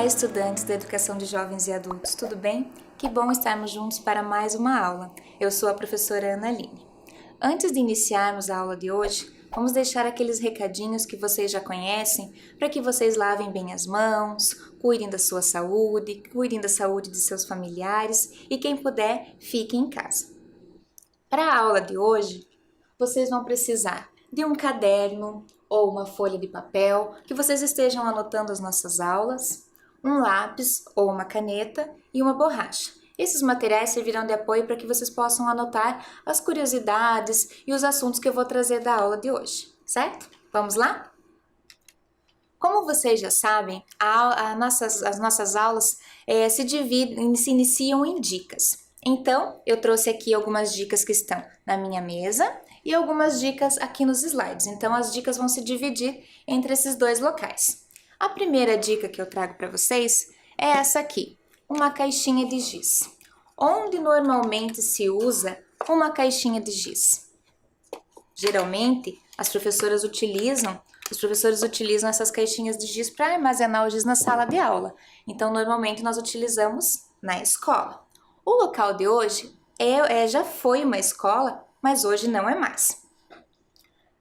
estudantes da Educação de Jovens e Adultos, tudo bem? Que bom estarmos juntos para mais uma aula. Eu sou a professora Ana Aline. Antes de iniciarmos a aula de hoje, vamos deixar aqueles recadinhos que vocês já conhecem para que vocês lavem bem as mãos, cuidem da sua saúde, cuidem da saúde de seus familiares e quem puder, fique em casa. Para a aula de hoje, vocês vão precisar de um caderno ou uma folha de papel, que vocês estejam anotando as nossas aulas, um lápis ou uma caneta e uma borracha. Esses materiais servirão de apoio para que vocês possam anotar as curiosidades e os assuntos que eu vou trazer da aula de hoje, certo? Vamos lá? Como vocês já sabem, as nossas aulas se iniciam em dicas. Então, eu trouxe aqui algumas dicas que estão na minha mesa e algumas dicas aqui nos slides. Então, as dicas vão se dividir entre esses dois locais. A primeira dica que eu trago para vocês é essa aqui, uma caixinha de giz. Onde normalmente se usa uma caixinha de giz? Geralmente, os professores utilizam essas caixinhas de giz para armazenar o giz na sala de aula. Então, normalmente, nós utilizamos na escola. O local de hoje já foi uma escola, mas hoje não é mais.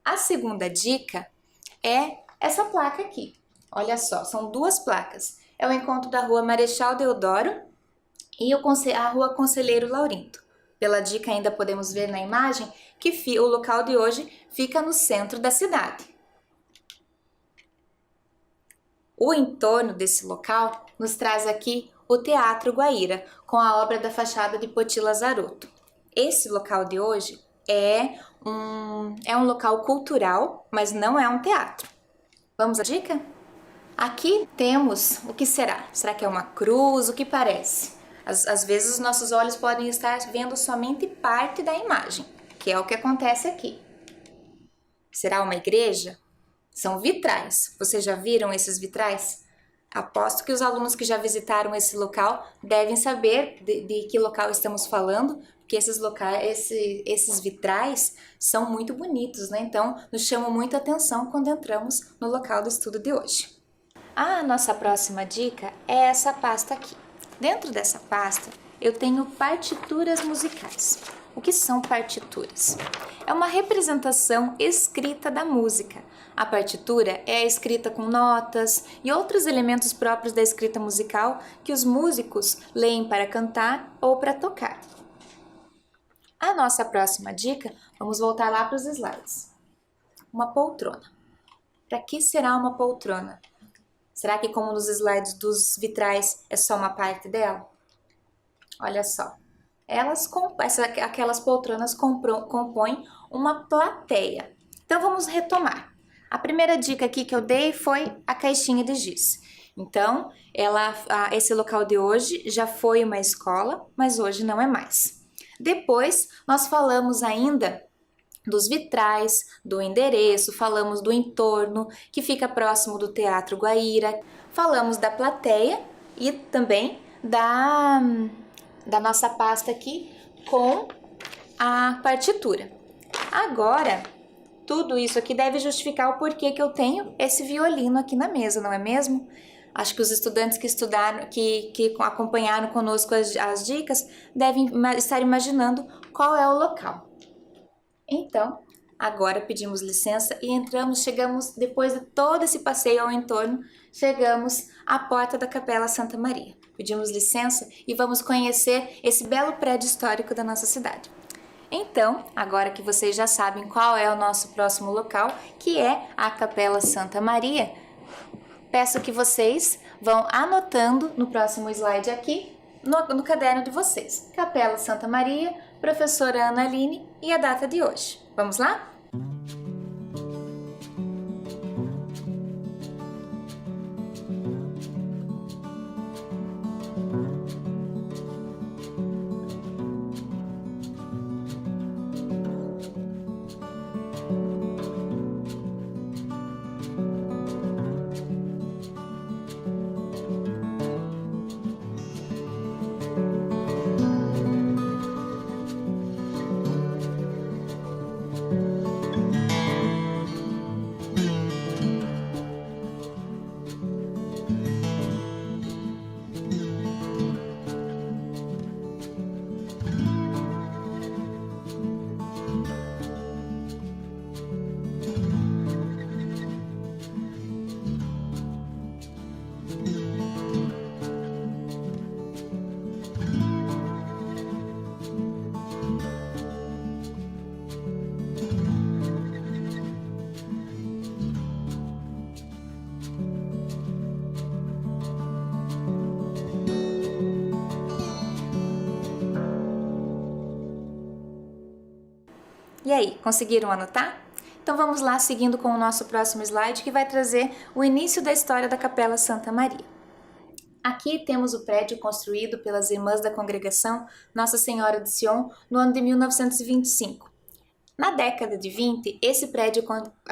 A segunda dica é essa placa aqui. Olha só, são duas placas. É o encontro da Rua Marechal Deodoro e a Rua Conselheiro Laurindo. Pela dica ainda podemos ver na imagem que o local de hoje fica no centro da cidade. O entorno desse local nos traz aqui o Teatro Guaíra, com a obra da Fachada de Poti Lazarotto. Esse local de hoje é um local cultural, mas não é um teatro. Vamos à dica? Aqui temos o que será? Será que é uma cruz? O que parece? Às vezes os nossos olhos podem estar vendo somente parte da imagem, que é o que acontece aqui. Será uma igreja? São vitrais. Vocês já viram esses vitrais? Aposto que os alunos que já visitaram esse local devem saber de que local estamos falando, porque esses vitrais são muito bonitos, né? Então, nos chamam muita atenção quando entramos no local do estudo de hoje. A nossa próxima dica é essa pasta aqui. Dentro dessa pasta, eu tenho partituras musicais. O que são partituras? É uma representação escrita da música. A partitura é escrita com notas e outros elementos próprios da escrita musical que os músicos leem para cantar ou para tocar. A nossa próxima dica, vamos voltar lá para os slides. Uma poltrona. Para que será uma poltrona? Será que, como nos slides dos vitrais, é só uma parte dela? Olha só. Aquelas poltronas compõem uma plateia. Então, vamos retomar. A primeira dica aqui que eu dei foi a caixinha de giz. Então, esse local de hoje já foi uma escola, mas hoje não é mais. Depois, nós falamos ainda dos vitrais, do endereço, falamos do entorno, que fica próximo do Teatro Guaíra, falamos da plateia e também da nossa pasta aqui com a partitura. Agora, tudo isso aqui deve justificar o porquê que eu tenho esse violino aqui na mesa, não é mesmo? Acho que os estudantes que estudaram, que acompanharam conosco as dicas, devem estar imaginando qual é o local. Então, agora pedimos licença e chegamos, depois de todo esse passeio ao entorno, chegamos à porta da Capela Santa Maria. Pedimos licença e vamos conhecer esse belo prédio histórico da nossa cidade. Então, agora que vocês já sabem qual é o nosso próximo local, que é a Capela Santa Maria, peço que vocês vão anotando no próximo slide aqui, no caderno de vocês. Capela Santa Maria, professora Ana Aline e a data de hoje. Vamos lá? aí, conseguiram anotar? Então vamos lá, seguindo com o nosso próximo slide, que vai trazer o início da história da Capela Santa Maria. Aqui temos o prédio construído pelas Irmãs da Congregação Nossa Senhora de Sion no ano de 1925. Na década de 20, esse prédio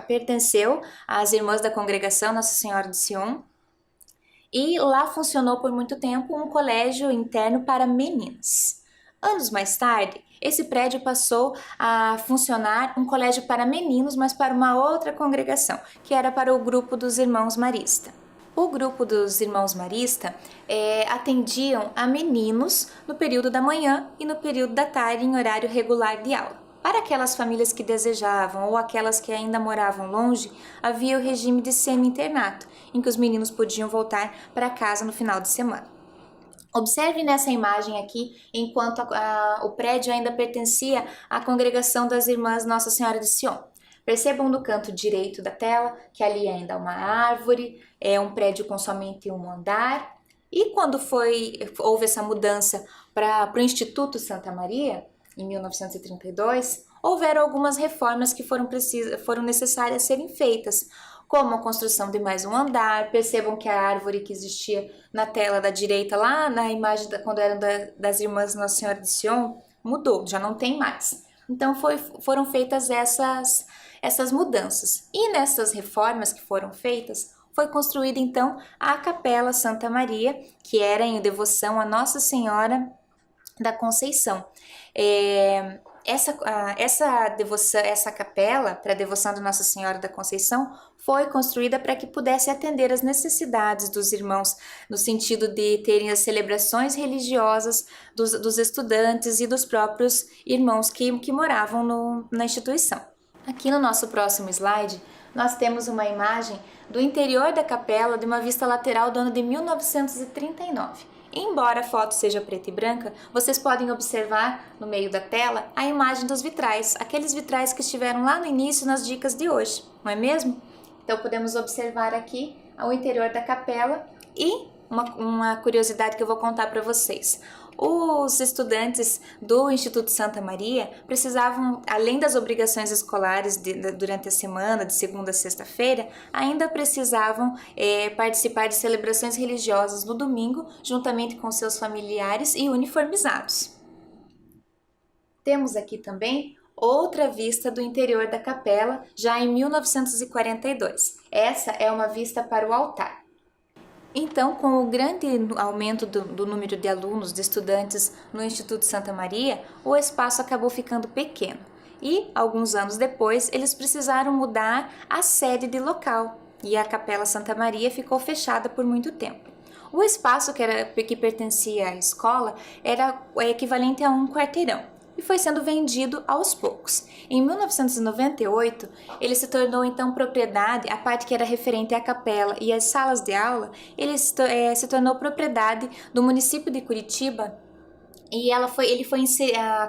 pertenceu às Irmãs da Congregação Nossa Senhora de Sion e lá funcionou por muito tempo um colégio interno para meninas. Anos mais tarde, esse prédio passou a funcionar um colégio para meninos, mas para uma outra congregação, que era para o grupo dos Irmãos Marista. O grupo dos Irmãos Marista atendiam a meninos no período da manhã e no período da tarde em horário regular de aula. Para aquelas famílias que desejavam ou aquelas que ainda moravam longe, havia o regime de semi-internato, em que os meninos podiam voltar para casa no final de semana. Observe nessa imagem aqui, enquanto o prédio ainda pertencia à congregação das Irmãs Nossa Senhora de Sion. Percebam no canto direito da tela que ali ainda há uma árvore, é um prédio com somente um andar. E quando houve essa mudança para o Instituto Santa Maria, em 1932, houveram algumas reformas que foram necessárias serem feitas, como a construção de mais um andar. Percebam que a árvore que existia na tela da direita, lá na imagem quando eram das Irmãs Nossa Senhora de Sion, mudou, já não tem mais. Então foram feitas essas mudanças. E nessas reformas que foram feitas, foi construída então a Capela Santa Maria, que era em devoção a Nossa Senhora da Conceição. Essa capela para a devoção de Nossa Senhora da Conceição foi construída para que pudesse atender às necessidades dos irmãos, no sentido de terem as celebrações religiosas dos estudantes e dos próprios irmãos que moravam na instituição. Aqui no nosso próximo slide, nós temos uma imagem do interior da capela de uma vista lateral do ano de 1939. Embora a foto seja preta e branca, vocês podem observar no meio da tela a imagem dos vitrais, aqueles vitrais que estiveram lá no início nas dicas de hoje, não é mesmo? Então podemos observar aqui o interior da capela e uma curiosidade que eu vou contar para vocês. Os estudantes do Instituto Santa Maria precisavam, além das obrigações escolares durante a semana, de segunda a sexta-feira, ainda precisavam participar de celebrações religiosas no domingo, juntamente com seus familiares e uniformizados. Temos aqui também outra vista do interior da capela, já em 1942. Essa é uma vista para o altar. Então, com o grande aumento do número de alunos, de estudantes no Instituto Santa Maria, o espaço acabou ficando pequeno. E, alguns anos depois, eles precisaram mudar a sede de local e a Capela Santa Maria ficou fechada por muito tempo. O espaço que pertencia à escola era equivalente a um quarteirão e foi sendo vendido aos poucos. Em 1998, ele se tornou então propriedade, a parte que era referente à capela e às salas de aula, ele se tornou propriedade do município de Curitiba e a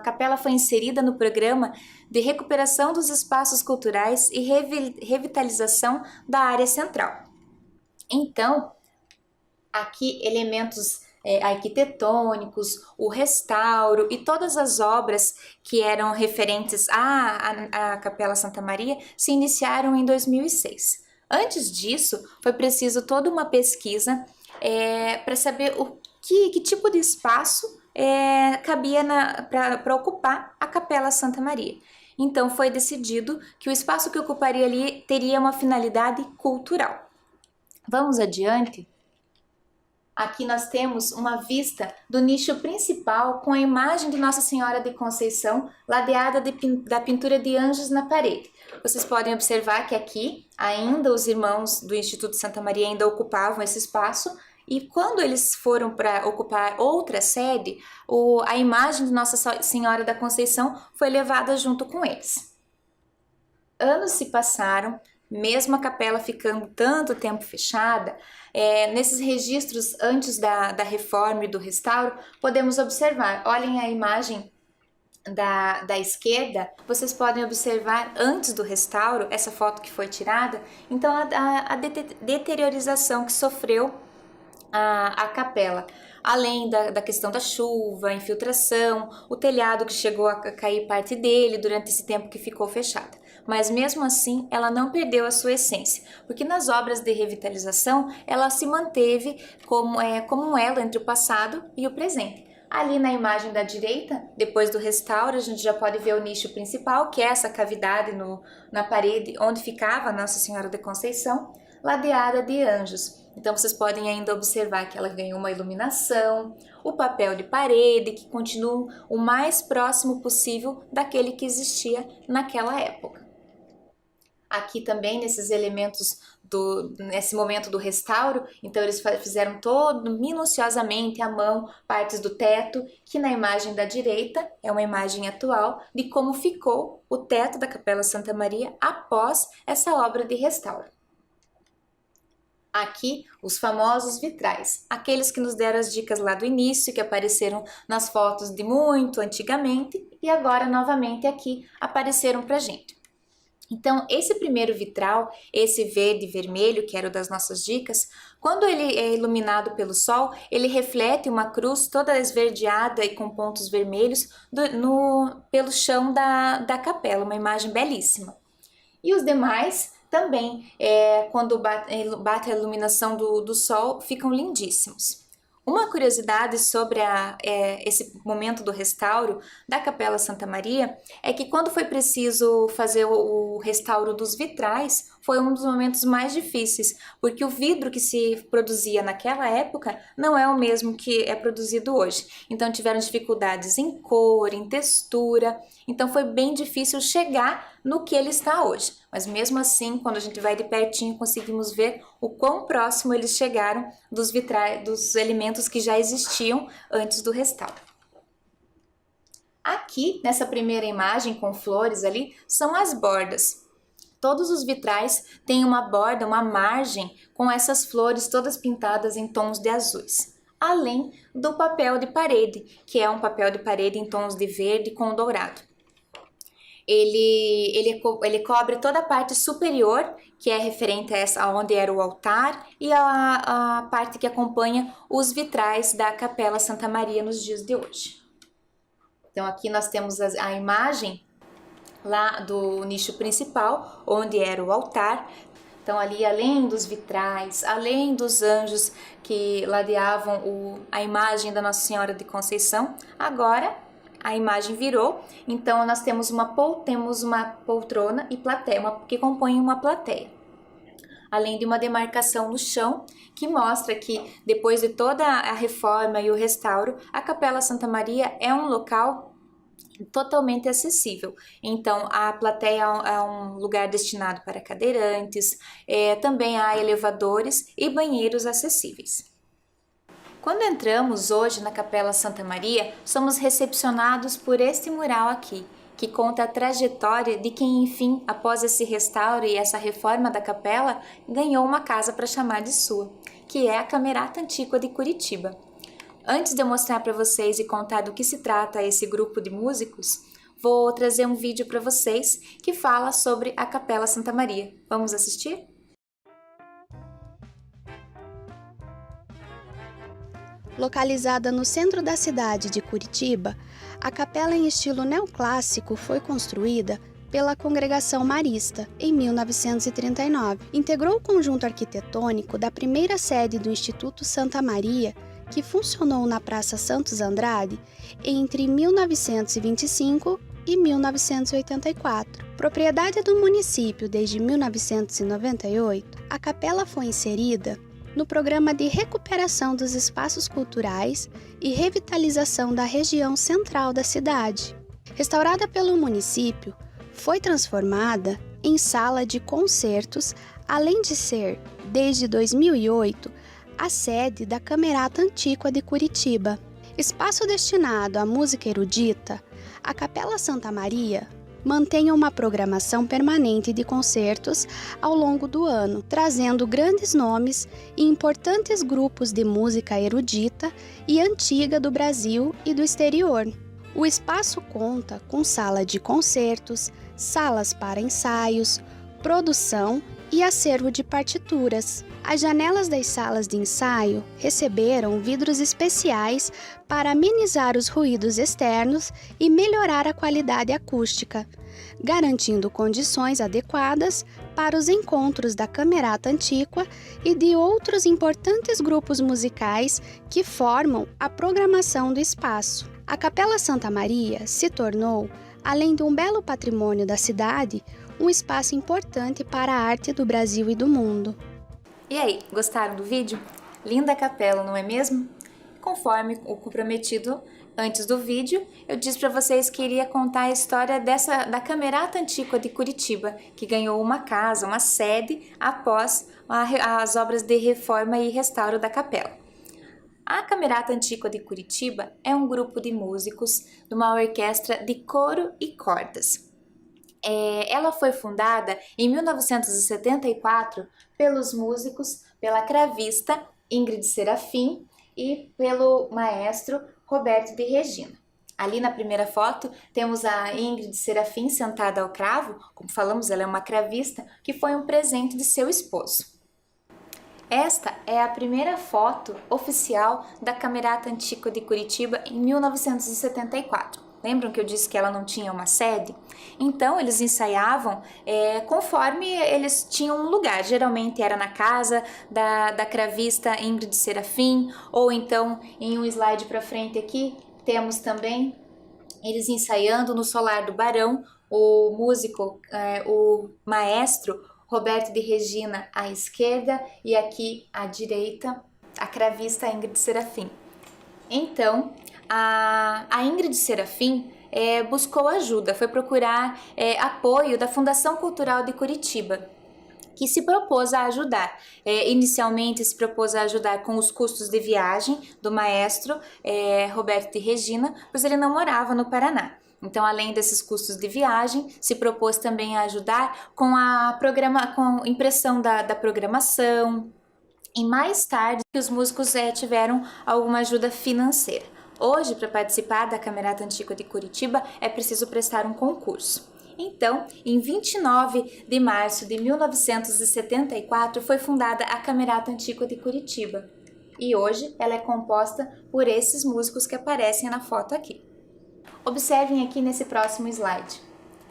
capela foi inserida no programa de recuperação dos espaços culturais e revitalização da área central. Então, aqui elementos arquitetônicos, o restauro e todas as obras que eram referentes à Capela Santa Maria se iniciaram em 2006. Antes disso, foi preciso toda uma pesquisa para saber que tipo de espaço cabia para ocupar a Capela Santa Maria. Então foi decidido que o espaço que ocuparia ali teria uma finalidade cultural. Vamos adiante? Aqui nós temos uma vista do nicho principal com a imagem de Nossa Senhora de Conceição, ladeada da pintura de anjos na parede. Vocês podem observar que aqui ainda os irmãos do Instituto Santa Maria ainda ocupavam esse espaço e quando eles foram para ocupar outra sede, a imagem de Nossa Senhora da Conceição foi levada junto com eles. Anos se passaram, mesmo a capela ficando tanto tempo fechada, nesses registros antes da reforma e do restauro, podemos observar, olhem a imagem da esquerda, vocês podem observar antes do restauro, essa foto que foi tirada, então a deteriorização que sofreu a capela. além da questão da chuva, infiltração, o telhado que chegou a cair parte dele durante esse tempo que ficou fechada. Mas mesmo assim, ela não perdeu a sua essência, porque nas obras de revitalização, ela se manteve como um elo entre o passado e o presente. Ali na imagem da direita, depois do restauro, a gente já pode ver o nicho principal, que é essa cavidade na parede onde ficava Nossa Senhora da Conceição, ladeada de anjos. Então vocês podem ainda observar que ela ganhou uma iluminação, o papel de parede, que continua o mais próximo possível daquele que existia naquela época. Aqui também, nesses elementos, nesse momento do restauro, então eles fizeram todo minuciosamente à mão partes do teto, que na imagem da direita é uma imagem atual de como ficou o teto da Capela Santa Maria após essa obra de restauro. Aqui, os famosos vitrais, aqueles que nos deram as dicas lá do início, que apareceram nas fotos de muito antigamente e agora novamente aqui apareceram pra gente. Então, esse primeiro vitral, esse verde e vermelho, que era o das nossas dicas, quando ele é iluminado pelo sol, ele reflete uma cruz toda esverdeada e com pontos vermelhos pelo chão da capela, uma imagem belíssima. E os demais também, quando bate a iluminação do sol, ficam lindíssimos. Uma curiosidade sobre esse momento do restauro da Capela Santa Maria é que quando foi preciso fazer o restauro dos vitrais, foi um dos momentos mais difíceis, porque o vidro que se produzia naquela época não é o mesmo que é produzido hoje. Então tiveram dificuldades em cor, em textura, então foi bem difícil chegar no que ele está hoje. Mas mesmo assim, quando a gente vai de pertinho, conseguimos ver o quão próximo eles chegaram dos vitrais, dos elementos que já existiam antes do restauro. Aqui, nessa primeira imagem com flores ali, são as bordas. Todos os vitrais têm uma borda, uma margem com essas flores todas pintadas em tons de azuis. Além do papel de parede, que é um papel de parede em tons de verde com dourado. Ele cobre toda a parte superior, que é referente a onde era o altar, e a parte que acompanha os vitrais da Capela Santa Maria nos dias de hoje. Então aqui nós temos a imagem lá do nicho principal, onde era o altar. Então ali, além dos vitrais, além dos anjos que ladeavam a imagem da Nossa Senhora de Conceição, agora a imagem virou, então nós temos uma poltrona e plateia, que compõem uma plateia. Além de uma demarcação no chão, que mostra que depois de toda a reforma e o restauro, a Capela Santa Maria é um local totalmente acessível. Então, a plateia é um lugar destinado para cadeirantes, também há elevadores e banheiros acessíveis. Quando entramos hoje na Capela Santa Maria, somos recepcionados por este mural aqui, que conta a trajetória de quem, enfim, após esse restauro e essa reforma da capela, ganhou uma casa para chamar de sua, que é a Camerata Antiqua de Curitiba. Antes de eu mostrar para vocês e contar do que se trata esse grupo de músicos, vou trazer um vídeo para vocês que fala sobre a Capela Santa Maria. Vamos assistir? Localizada no centro da cidade de Curitiba, a capela em estilo neoclássico foi construída pela Congregação Marista em 1939. Integrou o conjunto arquitetônico da primeira sede do Instituto Santa Maria, que funcionou na Praça Santos Andrade entre 1925 e 1984. Propriedade do município desde 1998, a capela foi inserida no Programa de Recuperação dos Espaços Culturais e Revitalização da região central da cidade. Restaurada pelo município, foi transformada em sala de concertos, além de ser, desde 2008, a sede da Camerata Antiqua de Curitiba. Espaço destinado à música erudita, a Capela Santa Maria mantém uma programação permanente de concertos ao longo do ano, trazendo grandes nomes e importantes grupos de música erudita e antiga do Brasil e do exterior. O espaço conta com sala de concertos, salas para ensaios, produção e acervo de partituras. As janelas das salas de ensaio receberam vidros especiais para amenizar os ruídos externos e melhorar a qualidade acústica, garantindo condições adequadas para os encontros da Camerata Antiqua e de outros importantes grupos musicais que formam a programação do espaço. A Capela Santa Maria se tornou, além de um belo patrimônio da cidade, um espaço importante para a arte do Brasil e do mundo. E aí, gostaram do vídeo? Linda capela, não é mesmo? Conforme o comprometido antes do vídeo, eu disse para vocês que iria contar a história da Camerata Antiqua de Curitiba, que ganhou uma casa, uma sede, após as obras de reforma e restauro da capela. A Camerata Antiqua de Curitiba é um grupo de músicos de uma orquestra de coro e cordas. Ela foi fundada em 1974 pelos músicos, pela cravista Ingrid Serafim e pelo maestro Roberto de Regina. Ali na primeira foto temos a Ingrid Serafim sentada ao cravo, como falamos, ela é uma cravista, que foi um presente de seu esposo. Esta é a primeira foto oficial da Camerata Antiqua de Curitiba em 1974. Lembram que eu disse que ela não tinha uma sede? Então, eles ensaiavam conforme eles tinham um lugar. Geralmente era na casa da cravista Ingrid Serafim, ou então, em um slide para frente aqui, temos também eles ensaiando no Solar do Barão, o músico, o maestro Roberto de Regina à esquerda e aqui à direita, a cravista Ingrid Serafim. Então, a Ingrid Serafim buscou ajuda, foi procurar apoio da Fundação Cultural de Curitiba, que se propôs a ajudar. Inicialmente se propôs a ajudar com os custos de viagem do maestro Roberto de Regina, pois ele não morava no Paraná. Então, além desses custos de viagem, se propôs também a ajudar com a impressão da programação, e mais tarde os músicos tiveram alguma ajuda financeira. Hoje, para participar da Camerata Antiqua de Curitiba, é preciso prestar um concurso. Então, em 29 de março de 1974, foi fundada a Camerata Antiqua de Curitiba. E hoje ela é composta por esses músicos que aparecem na foto aqui. Observem aqui nesse próximo slide.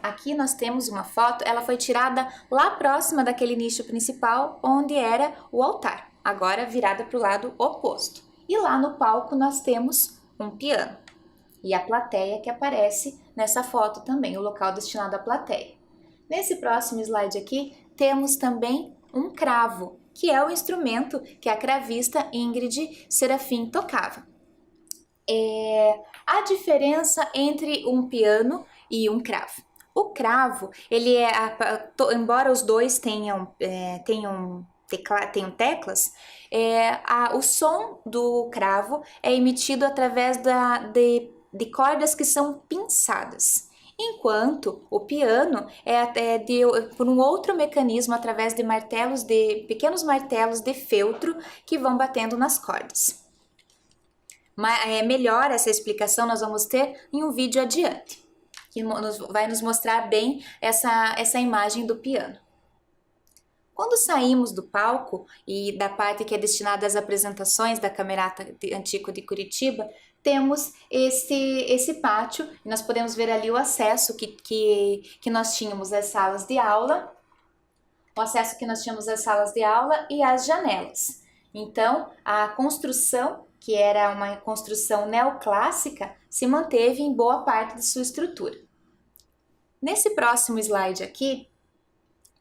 Aqui nós temos uma foto, ela foi tirada lá próxima daquele nicho principal, onde era o altar, agora virada para o lado oposto. E lá no palco nós temos um piano. E a plateia que aparece nessa foto também, o local destinado à plateia. Nesse próximo slide aqui, temos também um cravo, que é o instrumento que a cravista Ingrid Serafim tocava. A diferença entre um piano e um cravo. O cravo, ele embora os dois tenham teclas, o som do cravo é emitido através de cordas que são pinçadas, enquanto o piano por um outro mecanismo através de pequenos martelos de feltro que vão batendo nas cordas. Melhor essa explicação nós vamos ter em um vídeo adiante, que vai nos mostrar bem essa imagem do piano. Quando saímos do palco e da parte que é destinada às apresentações da Camerata Antiqua de Curitiba, temos esse pátio, e nós podemos ver ali o acesso que nós tínhamos às salas de aula, e as janelas. Então, a construção, que era uma construção neoclássica, se manteve em boa parte de sua estrutura. Nesse próximo slide aqui,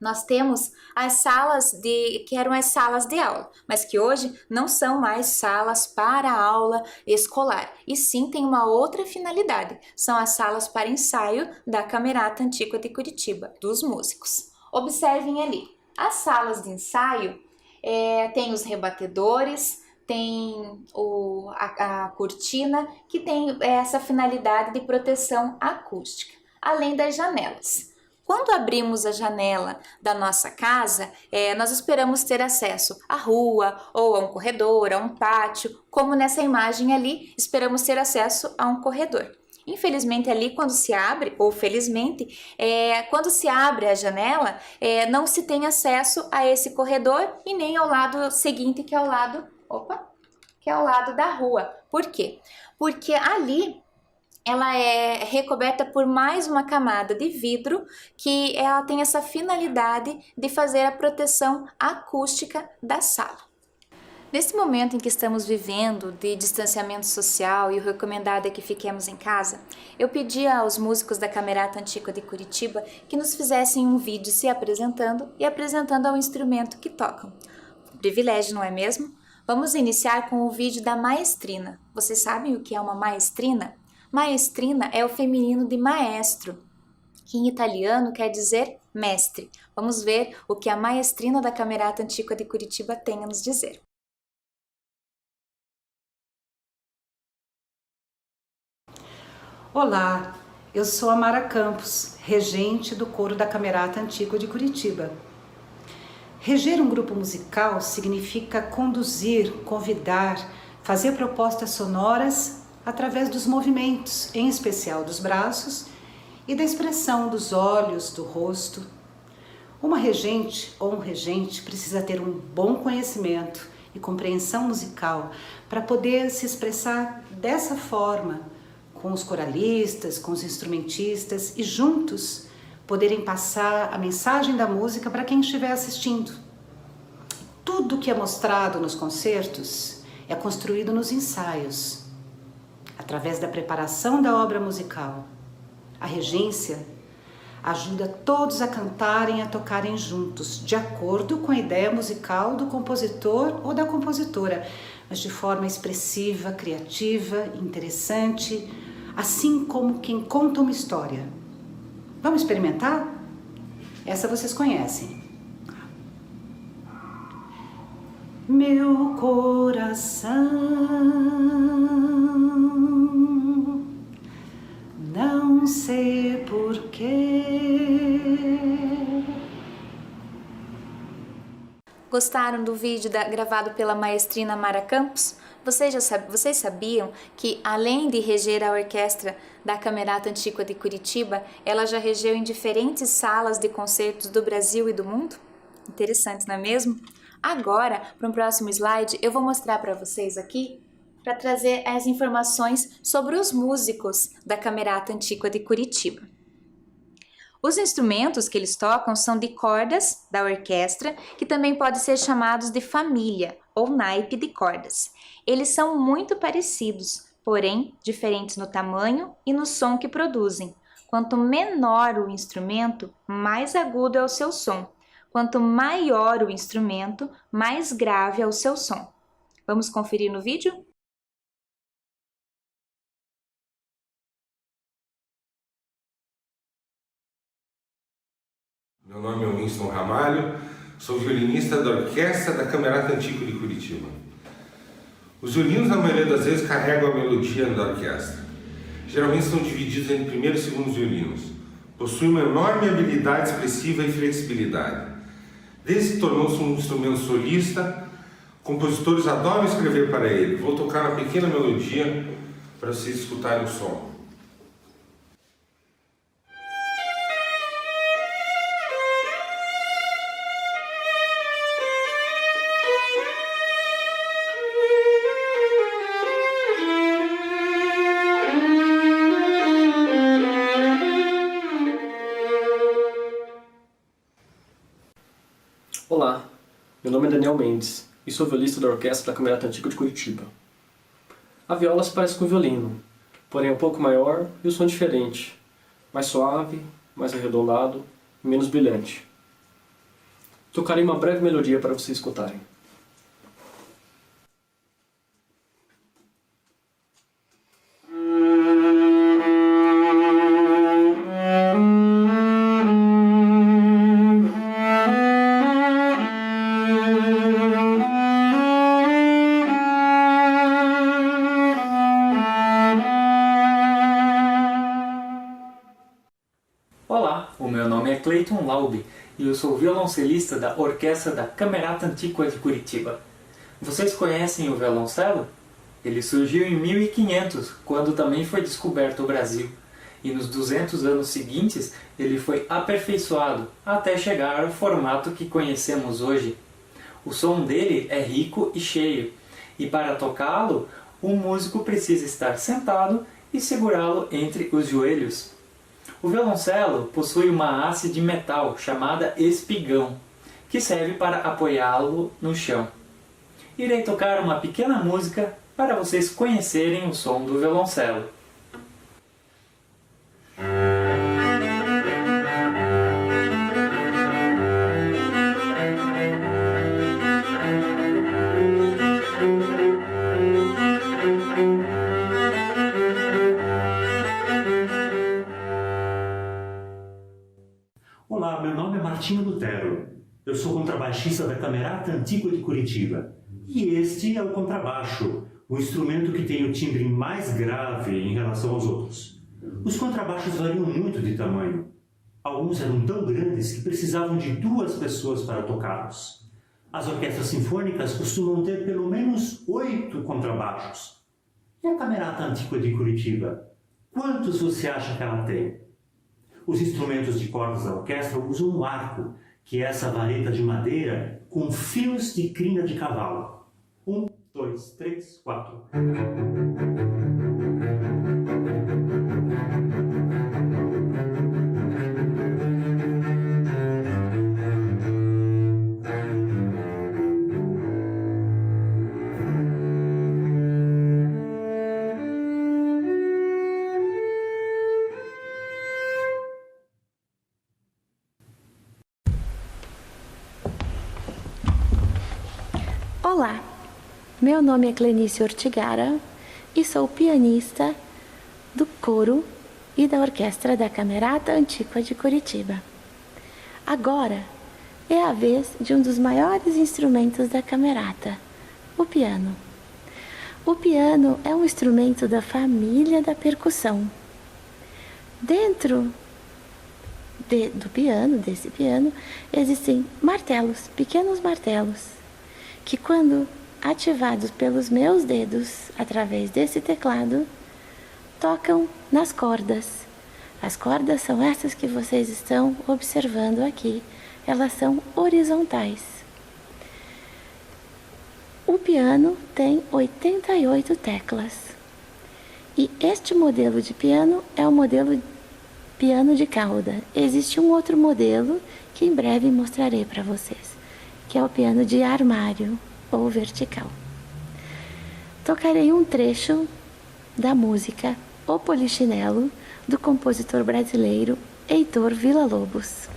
nós temos as salas que eram as salas de aula, mas que hoje não são mais salas para aula escolar, e sim tem uma outra finalidade, são as salas para ensaio da Camerata Antiqua de Curitiba, dos músicos. Observem ali, as salas de ensaio tem os rebatedores, tem a cortina, que tem essa finalidade de proteção acústica, além das janelas. Quando abrimos a janela da nossa casa, nós esperamos ter acesso à rua, ou a um corredor, a um pátio, como nessa imagem ali, esperamos ter acesso a um corredor. Infelizmente ali quando se abre, ou felizmente, quando se abre a janela, não se tem acesso a esse corredor e nem ao lado seguinte, que é o lado, que é ao lado da rua. Por quê? Porque ali ela é recoberta por mais uma camada de vidro que ela tem essa finalidade de fazer a proteção acústica da sala. Nesse momento em que estamos vivendo de distanciamento social e o recomendado é que fiquemos em casa, eu pedi aos músicos da Camerata Antiqua de Curitiba que nos fizessem um vídeo se apresentando e apresentando ao instrumento que tocam. Um privilégio, não é mesmo? Vamos iniciar com o vídeo da maestrina. Vocês sabem o que é uma maestrina? Maestrina é o feminino de maestro, que em italiano quer dizer mestre. Vamos ver o que a maestrina da Camerata Antiqua de Curitiba tem a nos dizer. Olá, eu sou a Mara Campos, regente do coro da Camerata Antiqua de Curitiba. Reger um grupo musical significa conduzir, convidar, fazer propostas sonoras através dos movimentos, em especial dos braços, e da expressão dos olhos, do rosto. Uma regente ou um regente precisa ter um bom conhecimento e compreensão musical para poder se expressar dessa forma, com os coralistas, com os instrumentistas e juntos poderem passar a mensagem da música para quem estiver assistindo. Tudo que é mostrado nos concertos é construído nos ensaios, através da preparação da obra musical. A regência ajuda todos a cantarem e a tocarem juntos, de acordo com a ideia musical do compositor ou da compositora, mas de forma expressiva, criativa, interessante, assim como quem conta uma história. Vamos experimentar? Essa vocês conhecem. Meu coração não sei porquê. Gostaram do vídeo gravado pela maestrina Mara Campos? Vocês sabiam que, além de reger a orquestra da Camerata Antiqua de Curitiba, ela já regeu em diferentes salas de concertos do Brasil e do mundo? Interessante, não é mesmo? Agora, para um próximo slide, eu vou mostrar para vocês aqui, para trazer as informações sobre os músicos da Camerata Antiqua de Curitiba. Os instrumentos que eles tocam são de cordas da orquestra, que também podem ser chamados de família ou naipe de cordas. Eles são muito parecidos, porém diferentes no tamanho e no som que produzem. Quanto menor o instrumento, mais agudo é o seu som. Quanto maior o instrumento, mais grave é o seu som. Vamos conferir no vídeo? Meu nome é Winston Ramalho, sou violinista da Orquestra da Camerata Antiqua de Curitiba. Os violinos, na maioria das vezes, carregam a melodia da orquestra. Geralmente são divididos em primeiro e segundo violinos. Possuem uma enorme habilidade expressiva e flexibilidade. Desde que tornou-se um instrumento solista, compositores adoram escrever para ele. Vou tocar uma pequena melodia para vocês escutarem o som. Olá, meu nome é Daniel Mendes e sou violista da Orquestra da Camerata Antiqua de Curitiba. A viola se parece com o violino, porém é um pouco maior e o som diferente, mais suave, mais arredondado e menos brilhante. Tocarei uma breve melodia para vocês escutarem. Olá, o meu nome é Clayton Laube e eu sou violoncelista da Orquestra da Camerata Antiqua de Curitiba. Vocês conhecem o violoncelo? Ele surgiu em 1500, quando também foi descoberto o Brasil. E nos 200 anos seguintes, ele foi aperfeiçoado até chegar ao formato que conhecemos hoje. O som dele é rico e cheio, e para tocá-lo, o músico precisa estar sentado e segurá-lo entre os joelhos. O violoncelo possui uma haste de metal chamada espigão, que serve para apoiá-lo no chão. Irei tocar uma pequena música para vocês conhecerem o som do violoncelo. Olá, meu nome é Martinho Lutero. Eu sou contrabaixista da Camerata Antiqua de Curitiba. E este é o contrabaixo, o instrumento que tem o timbre mais grave em relação aos outros. Os contrabaixos variam muito de tamanho. Alguns eram tão grandes que precisavam de 2 pessoas para tocá-los. As orquestras sinfônicas costumam ter pelo menos 8 contrabaixos. E a Camerata Antiqua de Curitiba? Quantos você acha que ela tem? Os instrumentos de cordas da orquestra usam um arco, que é essa vareta de madeira com fios de crina de cavalo. 1, 2, 3, 4. Olá, meu nome é Clenice Ortigara e sou pianista do coro e da orquestra da Camerata Antiqua de Curitiba. Agora é a vez de um dos maiores instrumentos da Camerata, o piano. O piano é um instrumento da família da percussão. Dentro desse piano, existem martelos, pequenos martelos, que quando ativados pelos meus dedos através desse teclado, tocam nas cordas. As cordas são essas que vocês estão observando aqui. Elas são horizontais. O piano tem 88 teclas. E este modelo de piano é o modelo piano de cauda. Existe um outro modelo que em breve mostrarei para vocês, que é o piano de armário ou vertical. Tocarei um trecho da música O Polichinelo, do compositor brasileiro Heitor Villa-Lobos.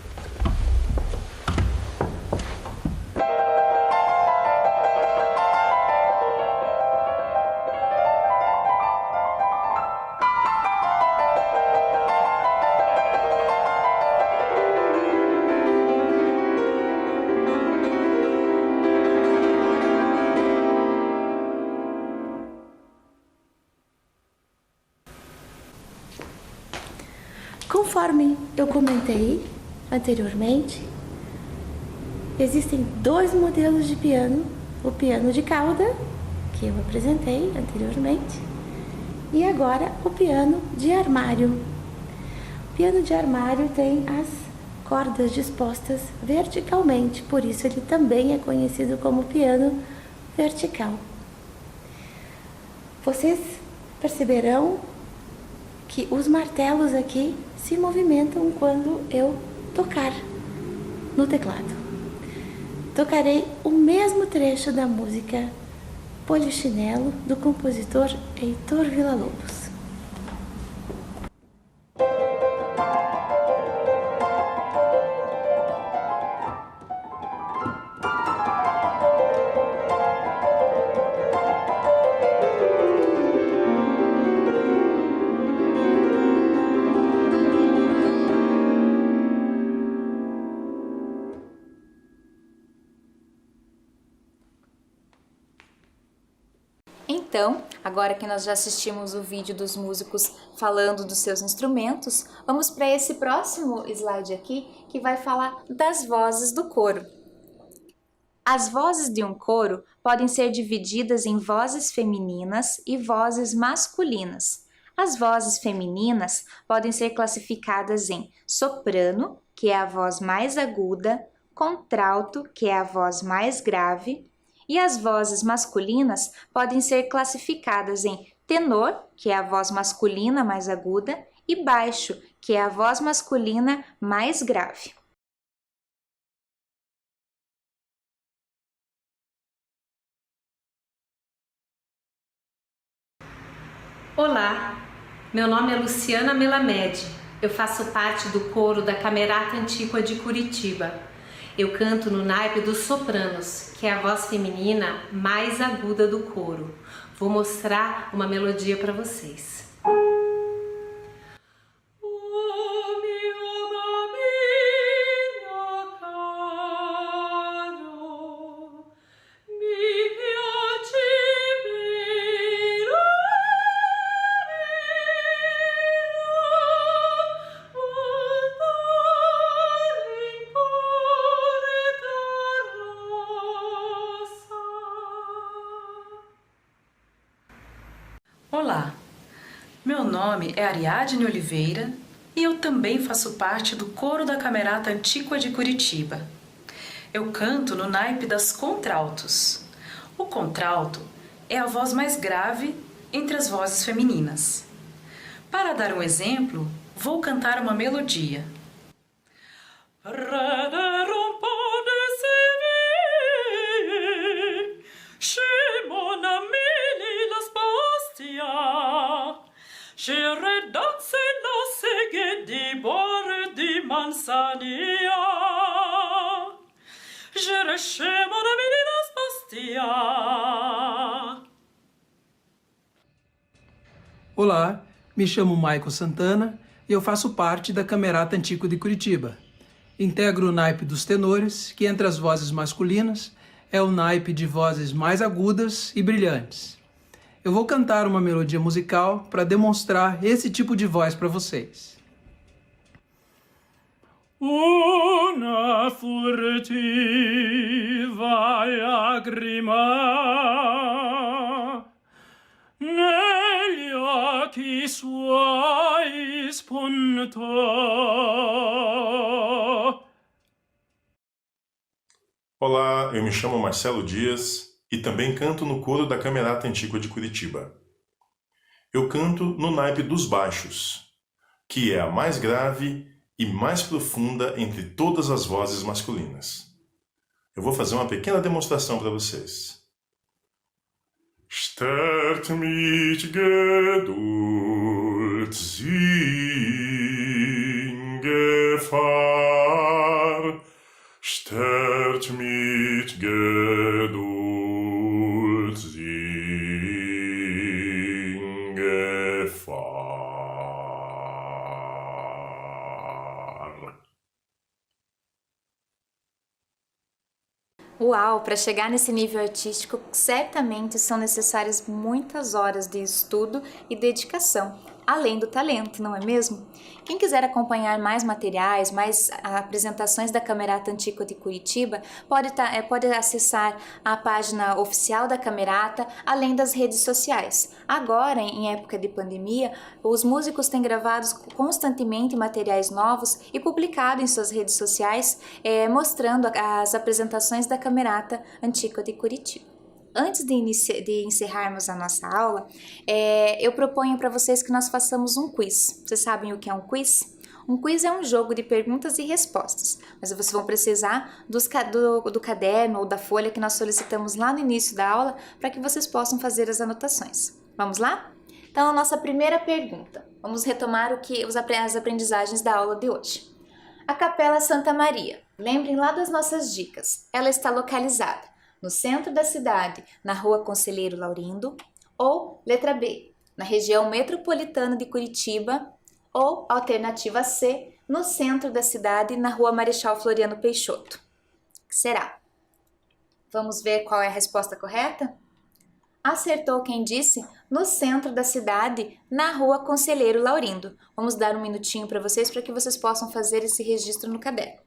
Conforme eu comentei anteriormente, existem 2 modelos de piano, o piano de cauda, que eu apresentei anteriormente, e agora o piano de armário. O piano de armário tem as cordas dispostas verticalmente, por isso ele também é conhecido como piano vertical. Vocês perceberão que os martelos aqui se movimentam quando eu tocar no teclado. Tocarei o mesmo trecho da música Polichinelo, do compositor Heitor Villa-Lobos. Então, agora que nós já assistimos o vídeo dos músicos falando dos seus instrumentos, vamos para esse próximo slide aqui, que vai falar das vozes do coro. As vozes de um coro podem ser divididas em vozes femininas e vozes masculinas. As vozes femininas podem ser classificadas em soprano, que é a voz mais aguda, contralto, que é a voz mais grave, e as vozes masculinas podem ser classificadas em tenor, que é a voz masculina mais aguda, e baixo, que é a voz masculina mais grave. Olá, meu nome é Luciana Melamed. Eu faço parte do coro da Camerata Antíqua de Curitiba. Eu canto no naipe dos sopranos, que é a voz feminina mais aguda do coro. Vou mostrar uma melodia para vocês. Olá, meu nome é Ariadne Oliveira e eu também faço parte do coro da Camerata Antíqua de Curitiba. Eu canto no naipe das contraltos. O contralto é a voz mais grave entre as vozes femininas. Para dar um exemplo, vou cantar uma melodia. Olá, me chamo Maico Santana e eu faço parte da Camerata Antíqua de Curitiba. Integro o naipe dos tenores, que entre as vozes masculinas é o naipe de vozes mais agudas e brilhantes. Eu vou cantar uma melodia musical para demonstrar esse tipo de voz para vocês. Una furtiva lagrima negli occhi suoi spuntò. Olá, eu me chamo Marcelo Dias e também canto no coro da Camerata Antíqua de Curitiba. Eu canto no naipe dos baixos, que é a mais grave e mais profunda entre todas as vozes masculinas. Eu vou fazer uma pequena demonstração para vocês. Stört mich Geduld, in Gefahr. Stört mich Geduld, in Gefahr. Uau! Para chegar nesse nível artístico, certamente são necessárias muitas horas de estudo e dedicação, além do talento, não é mesmo? Quem quiser acompanhar mais materiais, mais apresentações da Camerata Antíqua de Curitiba, pode acessar a página oficial da Camerata, além das redes sociais. Agora, em época de pandemia, os músicos têm gravado constantemente materiais novos e publicado em suas redes sociais, mostrando as apresentações da Camerata Antíqua de Curitiba. Antes de encerrarmos a nossa aula, eu proponho para vocês que nós façamos um quiz. Vocês sabem o que é um quiz? Um quiz é um jogo de perguntas e respostas, mas vocês vão precisar do caderno ou da folha que nós solicitamos lá no início da aula para que vocês possam fazer as anotações. Vamos lá? Então, a nossa primeira pergunta. Vamos retomar as aprendizagens da aula de hoje. A Capela Santa Maria. Lembrem lá das nossas dicas. Ela está localizada no centro da cidade, na Rua Conselheiro Laurindo, ou letra B, na região metropolitana de Curitiba, ou alternativa C, no centro da cidade, na Rua Marechal Floriano Peixoto. O que será? Vamos ver qual é a resposta correta? Acertou quem disse no centro da cidade, na Rua Conselheiro Laurindo. Vamos dar um minutinho para vocês que vocês possam fazer esse registro no caderno.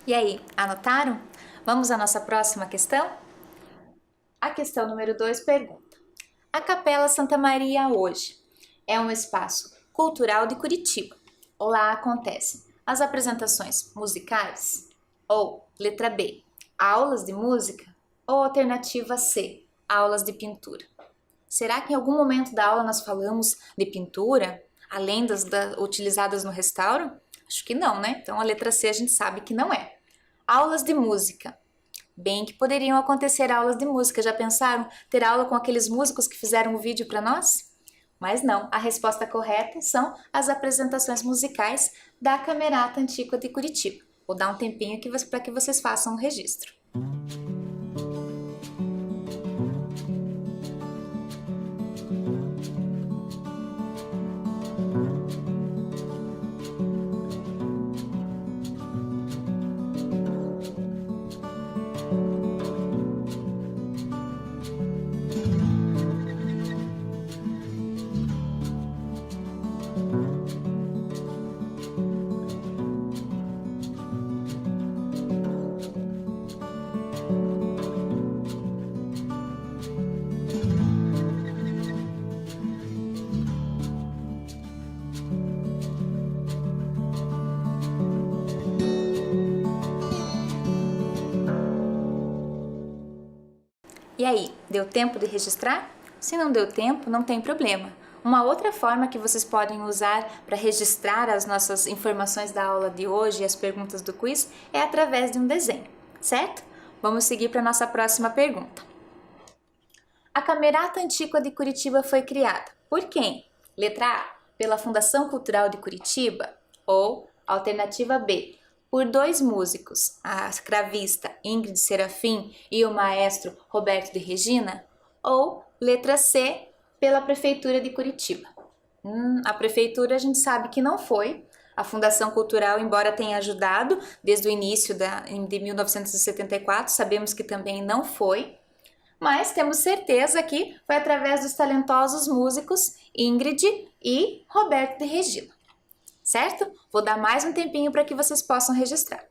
E aí, anotaram? Vamos à nossa próxima questão? A questão número 2 pergunta: a Capela Santa Maria hoje é um espaço cultural de Curitiba. Lá acontecem as apresentações musicais? Ou, letra B, aulas de música? Ou alternativa C, aulas de pintura? Será que em algum momento da aula nós falamos de pintura, além das utilizadas no restauro? Acho que não, né? Então a letra C a gente sabe que não é. Aulas de música. Bem que poderiam acontecer aulas de música. Já pensaram ter aula com aqueles músicos que fizeram o vídeo para nós? Mas não, a resposta correta são as apresentações musicais da Camerata Antíqua de Curitiba. Vou dar um tempinho para que vocês façam o registro. E aí, deu tempo de registrar? Se não deu tempo, não tem problema. Uma outra forma que vocês podem usar para registrar as nossas informações da aula de hoje e as perguntas do quiz é através de um desenho, certo? Vamos seguir para a nossa próxima pergunta. A Camerata Antíqua de Curitiba foi criada por quem? Letra A, pela Fundação Cultural de Curitiba, ou alternativa B, por 2 músicos, a cravista Ingrid Serafim e o maestro Roberto de Regina, ou letra C, pela Prefeitura de Curitiba. A Prefeitura a gente sabe que não foi. A Fundação Cultural, embora tenha ajudado desde o início de 1974, sabemos que também não foi, mas temos certeza que foi através dos talentosos músicos Ingrid e Roberto de Regina. Certo? Vou dar mais um tempinho para que vocês possam registrar.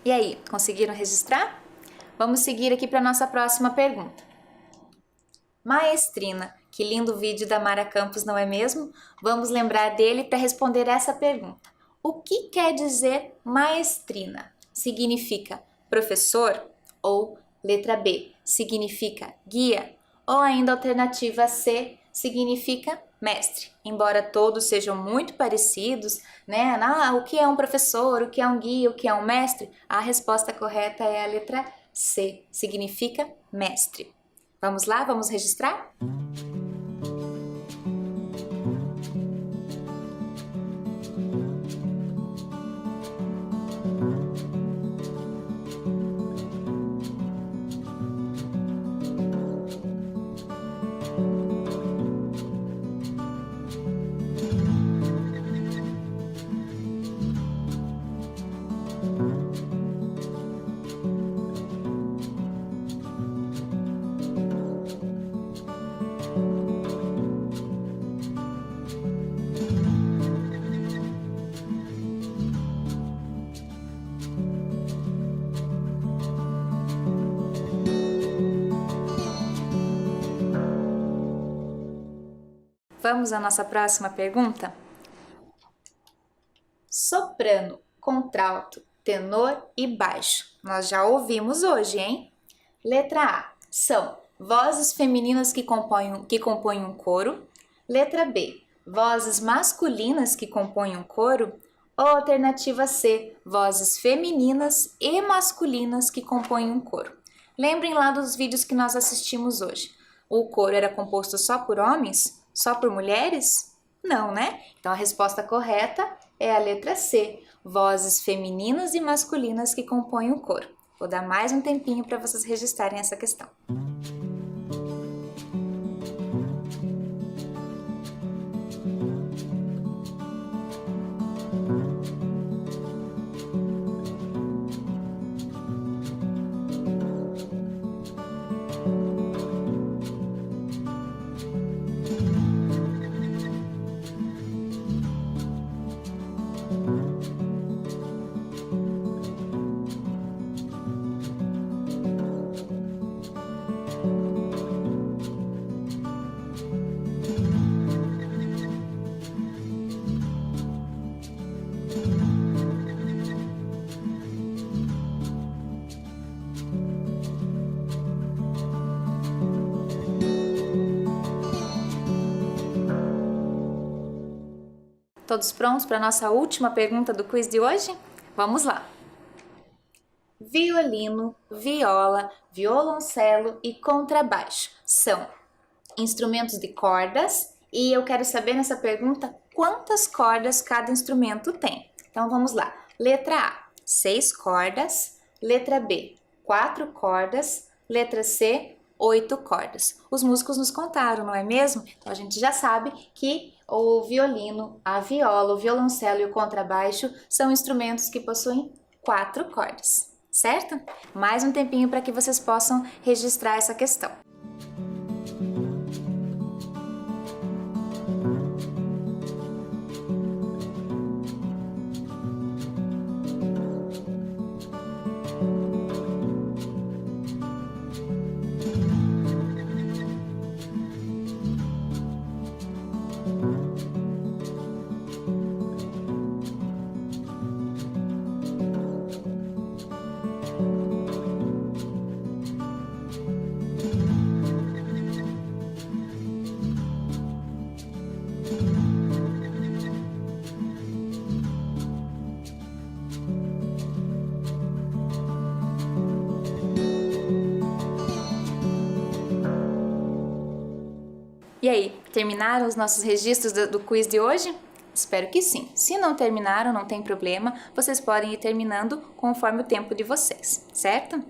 E aí, conseguiram registrar? Vamos seguir aqui para a nossa próxima pergunta. Maestrina, que lindo vídeo da Mara Campos, não é mesmo? Vamos lembrar dele para responder essa pergunta. O que quer dizer maestrina? Significa professor? Ou letra B, significa guia? Ou ainda alternativa C, significa mestre? Embora todos sejam muito parecidos, né? O que é um professor, o que é um guia, o que é um mestre? A resposta correta é a letra C, significa mestre. Vamos lá, vamos registrar? Vamos à nossa próxima pergunta? Soprano, contralto, tenor e baixo. Nós já ouvimos hoje, hein? Letra A. São vozes femininas que compõem um coro. Letra B. Vozes masculinas que compõem um coro. Ou alternativa C, vozes femininas e masculinas que compõem um coro. Lembrem lá dos vídeos que nós assistimos hoje. O coro era composto só por homens? Só por mulheres? Não, né? Então a resposta correta é a letra C, vozes femininas e masculinas que compõem o coro. Vou dar mais um tempinho para vocês registrarem essa questão. Todos prontos para a nossa última pergunta do quiz de hoje? Vamos lá! Violino, viola, violoncelo e contrabaixo são instrumentos de cordas e eu quero saber nessa pergunta quantas cordas cada instrumento tem. Então vamos lá. Letra A, 6 cordas. Letra B, 4 cordas. Letra C, 8 cordas. Os músicos nos contaram, não é mesmo? Então a gente já sabe que o violino, a viola, o violoncelo e o contrabaixo são instrumentos que possuem 4 cordas, certo? Mais um tempinho para que vocês possam registrar essa questão. E aí, terminaram os nossos registros do quiz de hoje? Espero que sim. Se não terminaram, não tem problema, vocês podem ir terminando conforme o tempo de vocês, certo?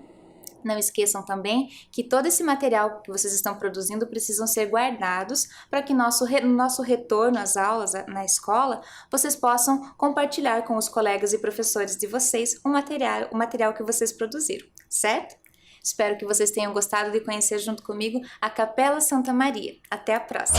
Não esqueçam também que todo esse material que vocês estão produzindo precisam ser guardados para que no nosso retorno às aulas na escola, vocês possam compartilhar com os colegas e professores de vocês o material que vocês produziram, certo? Espero que vocês tenham gostado de conhecer junto comigo a Capela Santa Maria. Até a próxima!